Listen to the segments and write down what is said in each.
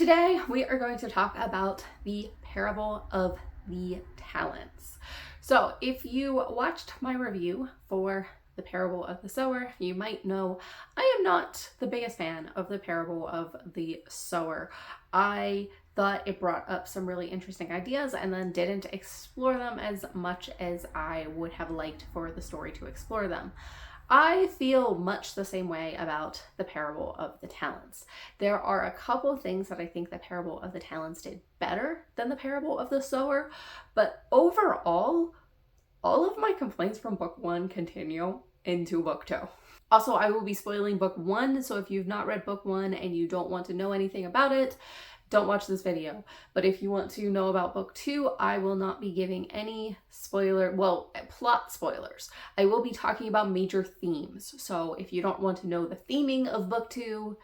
Today we are going to talk about the parable of the talents. So if you watched my review for the parable of the sower, you might know I am not the biggest fan of the parable of the sower. I thought it brought up some really interesting ideas and then didn't explore them as much as I would have liked for the story to explore them. I feel much the same way about the parable of the talents. There are a couple things that I think the parable of the talents did better than the parable of the sower, but overall, all of my complaints from book one continue into book two. Also, I will be spoiling book one, so if you've not read book one and you don't want to know anything about it, don't watch this video. But if you want to know about book two, I will not be giving any plot spoilers. I will be talking about major themes. So if you don't want to know the theming of book two,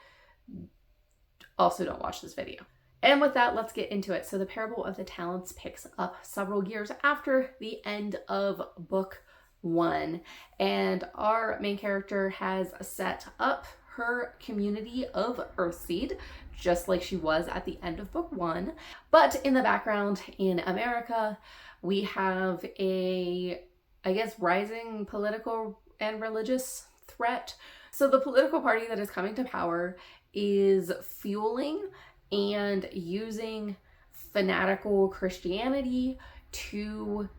also don't watch this video. And with that, let's get into it. So the parable of the talents picks up several years after the end of book one. And our main character has set up her community of Earthseed, just like she was at the end of book one. But in the background in America, we have rising political and religious threat. So the political party that is coming to power is fueling and using fanatical Christianity to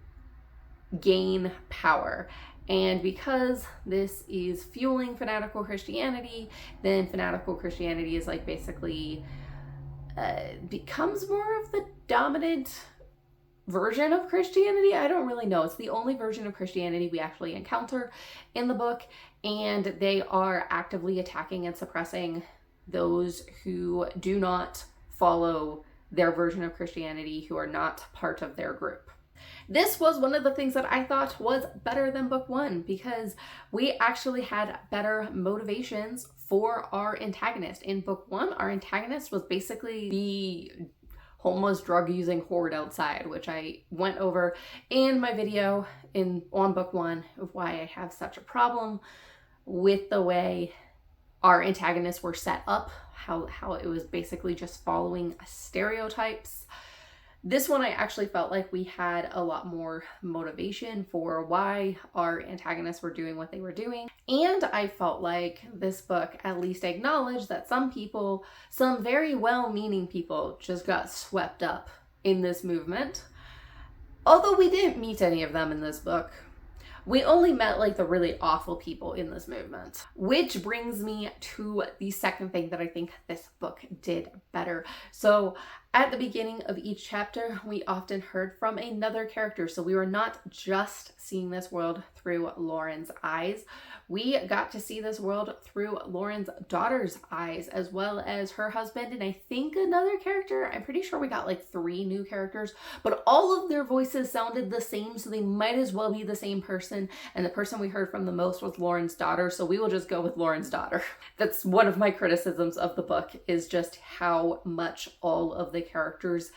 gain power. And because this is fueling fanatical Christianity, then fanatical Christianity is basically becomes more of the dominant version of Christianity. I don't really know. It's the only version of Christianity we actually encounter in the book, and they are actively attacking and suppressing those who do not follow their version of Christianity, who are not part of their group. This was one of the things that I thought was better than book one, because we actually had better motivations for our antagonist. In book one, our antagonist was basically the homeless drug-using horde outside, which I went over in my video on book one of why I have such a problem with the way our antagonists were set up, how it was basically just following stereotypes. This one, I actually felt like we had a lot more motivation for why our antagonists were doing what they were doing. And I felt like this book at least acknowledged that some people, some very well-meaning people, just got swept up in this movement. Although we didn't meet any of them in this book. We only met the really awful people in this movement. Which brings me to the second thing that I think this book did better. So at the beginning of each chapter, we often heard from another character. So we were not just seeing this world through Lauren's eyes. We got to see this world through Lauren's daughter's eyes, as well as her husband and I think another character. I'm pretty sure we got 3 new characters, but all of their voices sounded the same, so they might as well be the same person. And the person we heard from the most was Lauren's daughter, so we will just go with Lauren's daughter. That's one of my criticisms of the book, is just how much all of the characters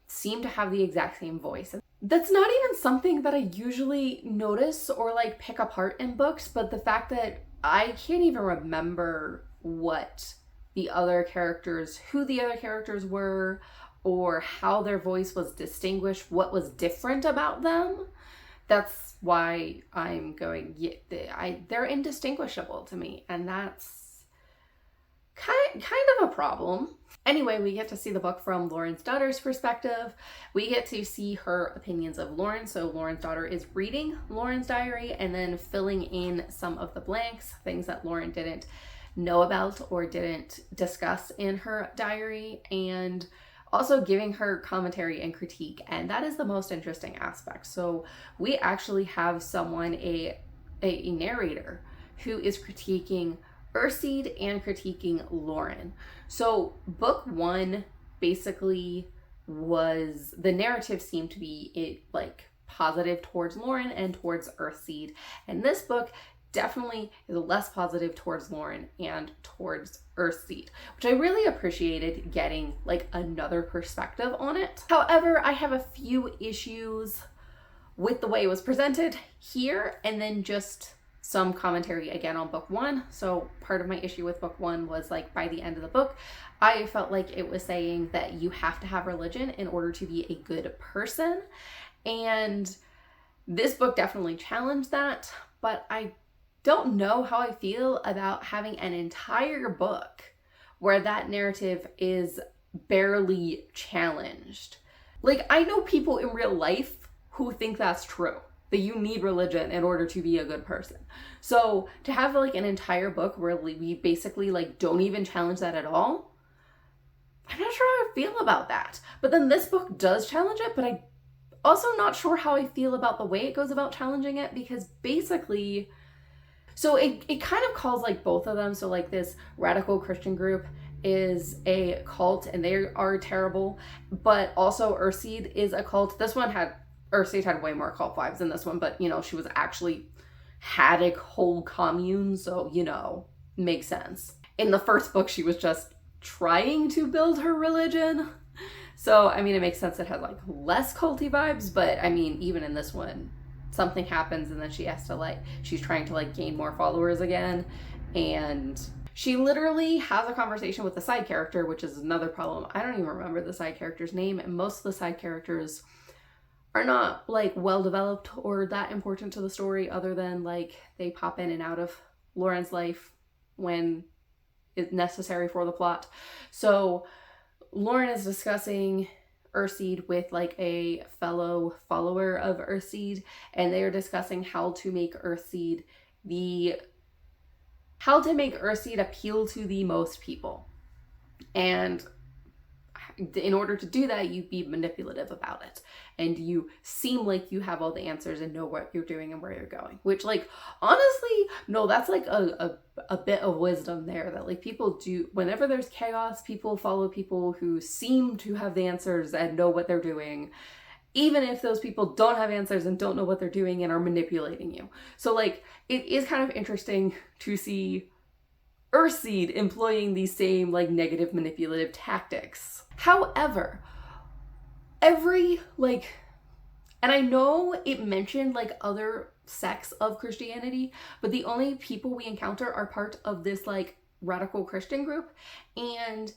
seem to have the exact same voice. That's not even something that I usually notice or pick apart in books, but the fact that I can't even remember who the other characters were, or how their voice was distinguished, what was different about them. That's why I'm going, they're indistinguishable to me, and that's kind of a problem. Anyway, we get to see the book from Lauren's daughter's perspective. We get to see her opinions of Lauren. So Lauren's daughter is reading Lauren's diary and then filling in some of the blanks, things that Lauren didn't know about or didn't discuss in her diary, and also giving her commentary and critique. And that is the most interesting aspect. So we actually have someone, a narrator, who is critiquing Earthseed and critiquing Lauren. So book one basically was, the narrative seemed to be positive towards Lauren and towards Earthseed. And this book definitely is less positive towards Lauren and towards Earthseed, which I really appreciated getting another perspective on it. However, I have a few issues with the way it was presented here, and then just some commentary again on book one. So part of my issue with book one was like by the end of the book, I felt like it was saying that you have to have religion in order to be a good person. And this book definitely challenged that, but I don't know how I feel about having an entire book where that narrative is barely challenged. Like, I know people in real life who think that's true, that you need religion in order to be a good person. So to have like an entire book where we basically like don't even challenge that at all, I'm not sure how I feel about that. But then this book does challenge it, but I'm also not sure how I feel about the way it goes about challenging it, because basically, so it kind of calls like both of them. So like this radical Christian group is a cult and they are terrible, but also Earthseed is a cult. This one had, Earthseed had way more cult vibes than this one, but you know, she was actually had a whole commune, so you know, makes sense. In the first book, she was just trying to build her religion. So, I mean, it makes sense it has like less culty vibes, but I mean, even in this one, something happens and then she has to like, she's trying to like gain more followers again. And she literally has a conversation with the side character, which is another problem. I don't even remember the side character's name, and most of the side characters are not like well developed or that important to the story, other than like they pop in and out of Lauren's life when it's necessary for the plot. So Lauren is discussing Earthseed with like a fellow follower of Earthseed, and they are discussing how to make Earthseed appeal to the most people. And in order to do that, you be manipulative about it, and you seem like you have all the answers and know what you're doing and where you're going, which like honestly, no, that's like a bit of wisdom there, that like people do whenever there's chaos. People follow people who seem to have the answers and know what they're doing, even if those people don't have answers and don't know what they're doing and are manipulating you. So like it is kind of interesting to see Earthseed employing these same like negative manipulative tactics. However, and I know it mentioned like other sects of Christianity, but the only people we encounter are part of this like radical Christian group, and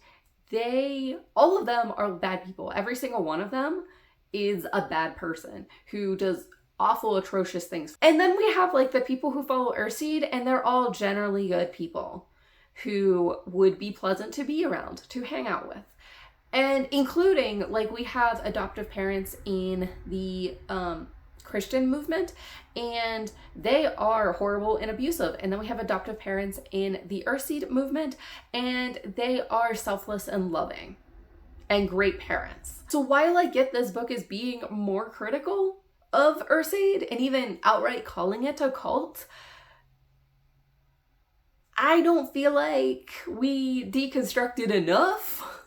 all of them are bad people. Every single one of them is a bad person who does awful, atrocious things. And then we have like the people who follow Earthseed, and they're all generally good people who would be pleasant to be around, to hang out with. And including, like, we have adoptive parents in the Christian movement, and they are horrible and abusive. And then we have adoptive parents in the Earthseed movement, and they are selfless and loving and great parents. So while I get this book as being more critical of Earthseed and even outright calling it a cult, I don't feel like we deconstructed enough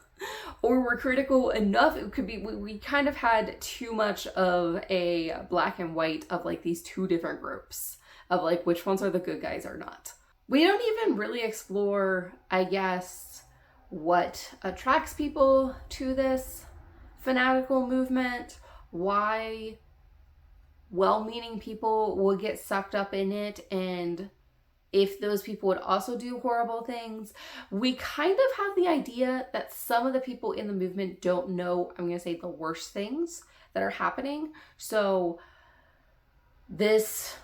or were critical enough. It could be, we kind of had too much of a black and white of like these two different groups of like which ones are the good guys or not. We don't even really explore, I guess, what attracts people to this fanatical movement, why well-meaning people will get sucked up in it, and if those people would also do horrible things. We kind of have the idea that some of the people in the movement don't know, I'm going to say, the worst things that are happening. So this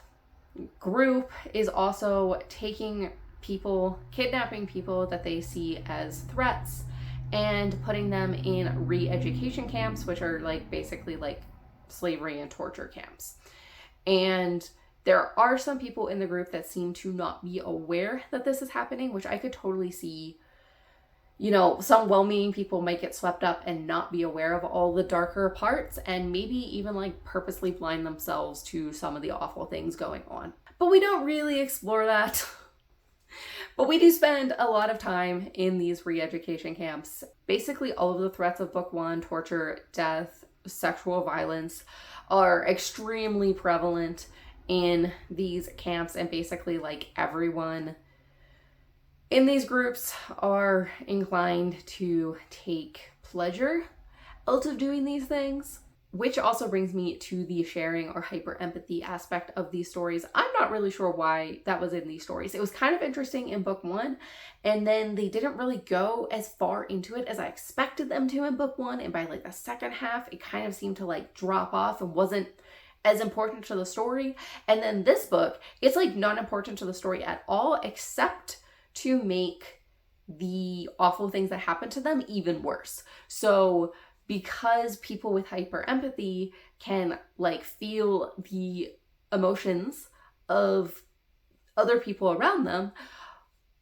group is also taking people, kidnapping people that they see as threats, and putting them in re-education camps, which are like basically like slavery and torture camps. And there are some people in the group that seem to not be aware that this is happening, which I could totally see. You know, some well-meaning people might get swept up and not be aware of all the darker parts, and maybe even like purposely blind themselves to some of the awful things going on. But we don't really explore that. But we do spend a lot of time in these re-education camps. Basically, all of the threats of book one, torture, death, sexual violence, are extremely prevalent in these camps, and basically like everyone in these groups are inclined to take pleasure out of doing these things. which also brings me to the sharing or hyper empathy aspect of these stories. I'm not really sure why that was in these stories. It was kind of interesting in book one, and then they didn't really go as far into it as I expected them to in book one. And by like the second half, it kind of seemed to like drop off and wasn't as important to the story. And then this book, it's like not important to the story at all, except to make the awful things that happen to them even worse. So because people with hyper empathy can like feel the emotions of other people around them,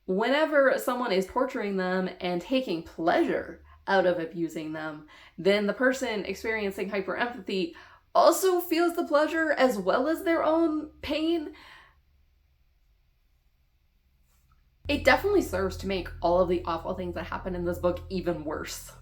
whenever someone is torturing them and taking pleasure out of abusing them, then the person experiencing hyper empathy also feels the pleasure as well as their own pain. It definitely serves to make all of the awful things that happen in this book even worse.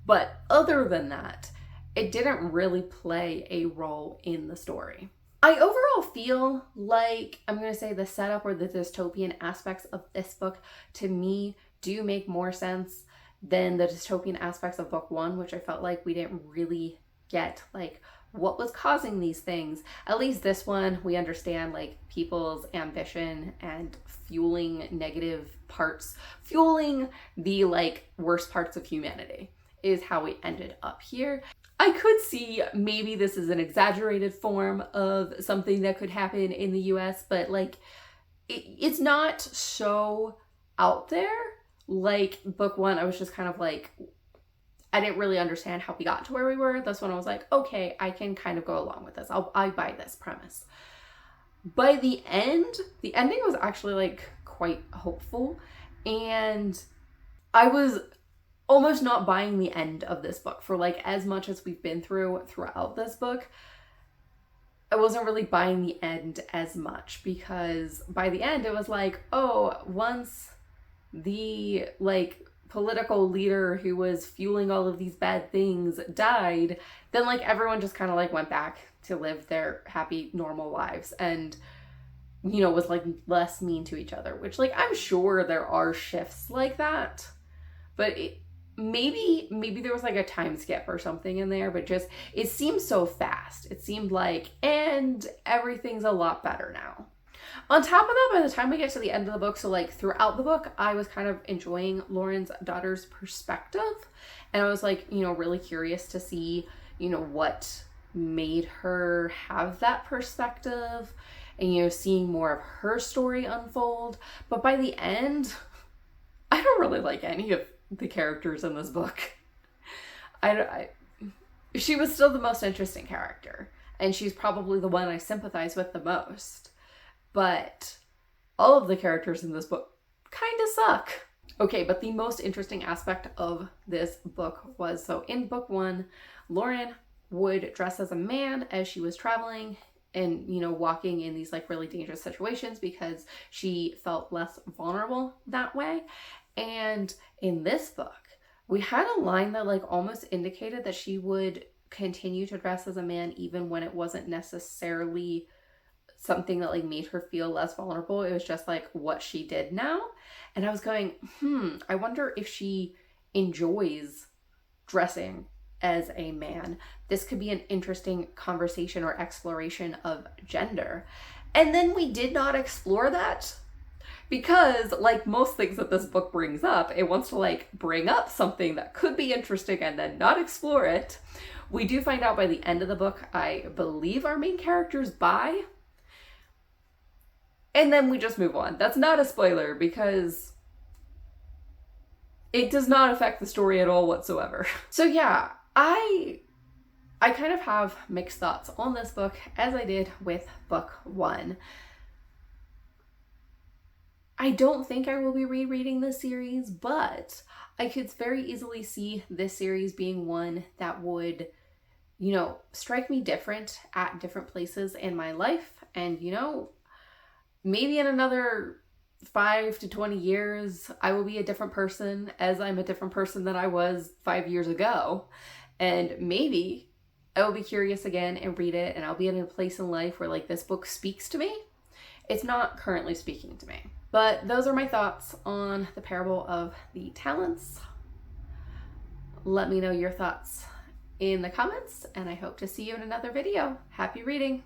But other than that, it didn't really play a role in the story. I overall feel like, I'm going to say the setup or the dystopian aspects of this book to me do make more sense than the dystopian aspects of book one, which I felt like we didn't really get like what was causing these things. At least this one, we understand like people's ambition and fueling negative parts, fueling the like worst parts of humanity is how we ended up here. I could see maybe this is an exaggerated form of something that could happen in the US, but like it's not so out there. Like book one, I was just kind of like, I didn't really understand how we got to where we were. That's when I was like, okay, I can go along with this. I buy this premise. By the ending was actually like quite hopeful, and I was almost not buying the end of this book for like as much as we've been throughout this book. I wasn't really buying the end as much, because by the end it was like, oh, once the like political leader who was fueling all of these bad things died, then like everyone just kind of like went back to live their happy normal lives and, you know, was like less mean to each other, which like I'm sure there are shifts like that, but maybe there was like a time skip or something in there, but just it seemed so fast. It seemed like, and everything's a lot better now. On top of that, by the time we get to the end of the book, so like throughout the book, I was kind of enjoying Lauren's daughter's perspective, and I was like, you know, really curious to see, you know, what made her have that perspective, and, you know, seeing more of her story unfold. But by the end, I don't really like any of the characters in this book. She was still the most interesting character, and she's probably the one I sympathize with the most. But all of the characters in this book kind of suck. Okay, but the most interesting aspect of this book was, so in book one, Lauren would dress as a man as she was traveling and, you know, walking in these like really dangerous situations because she felt less vulnerable that way. And in this book, we had a line that like almost indicated that she would continue to dress as a man even when it wasn't necessarily something that like made her feel less vulnerable. It was just like what she did now. And I was going, I wonder if she enjoys dressing as a man. This could be an interesting conversation or exploration of gender. And then we did not explore that, because like most things that this book brings up, it wants to like bring up something that could be interesting and then not explore it. We do find out by the end of the book, I believe our main character's bi. And then we just move on. That's not a spoiler because it does not affect the story at all whatsoever. So yeah, I kind of have mixed thoughts on this book, as I did with book one. I don't think I will be rereading this series, but I could very easily see this series being one that would, you know, strike me different at different places in my life. And, you know, maybe in another 5 to 20 years, I will be a different person, as I'm a different person than I was 5 years ago. And maybe I will be curious again and read it, and I'll be in a place in life where like this book speaks to me. It's not currently speaking to me. But those are my thoughts on the Parable of the Talents. Let me know your thoughts in the comments, and I hope to see you in another video. Happy reading!